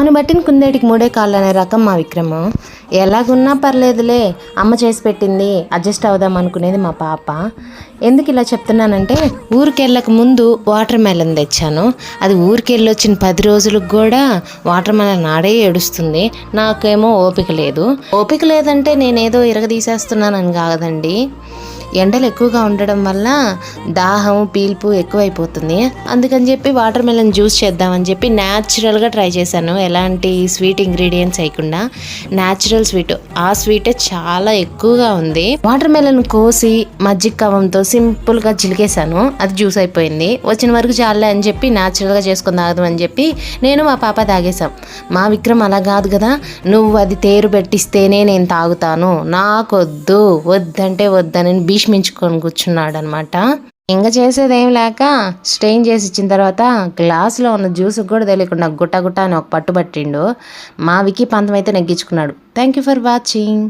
ఆవును బట్టిన కుందేటికి మూడే కాళ్ళు అనే రకం మా విక్రమ్. ఎలాగున్నా పర్లేదులే, అమ్మ చేసి పెట్టింది అడ్జస్ట్ అవుదాం అనుకునేది మా పాప. ఎందుకు ఇలా చెప్తున్నానంటే, ఊరికెళ్ళక ముందు వాటర్ మెలన్ తెచ్చాను. అది ఊరికెళ్ళి వచ్చిన 10 రోజులకు కూడా వాటర్ మెలన్ ఆడే ఏడుస్తుంది. నాకేమో ఓపిక లేదు. ఓపిక లేదంటే నేనేదో ఇరగదీసేస్తున్నానని కాదండి, ఎండలు ఎక్కువగా ఉండడం వల్ల దాహం పీల్పు ఎక్కువైపోతుంది. అందుకని చెప్పి వాటర్ మెలన్ జ్యూస్ చేద్దామని చెప్పి న్యాచురల్గా ట్రై చేశాను. ఎలాంటి స్వీట్ ఇంగ్రీడియంట్స్ వేయకుండా న్యాచురల్ స్వీట్. ఆ స్వీటే చాలా ఎక్కువగా ఉంది. వాటర్ మెలన్ కోసి మజ్జిగ కవంతో సింపుల్గా చిలికేశాను. అది జ్యూస్ అయిపోయింది. వచ్చిన వరకు చాలే అని చెప్పి న్యాచురల్గా చేసుకుని తాగదు అని చెప్పి నేను మా పాప తాగేశాం. మా విక్రమ్ అలా కాదు కదా, నువ్వు అది తేరు పెట్టిస్తేనే నేను తాగుతాను, నాకొద్దు, వద్దంటే వద్దని భీష్మించుకొని కూర్చున్నాడు అనమాట. ఇంకా చేసేదేం లేక స్ట్రెయిన్ చేసి ఇచ్చిన తర్వాత గ్లాసులో ఉన్న జ్యూస్ కూడా తెలియకుండా గుట్ట గుట్ట అని ఒక పట్టుబట్టిండు. మా వికీ పంతం అయితే నెగ్గించుకున్నాడు. Thank you for watching.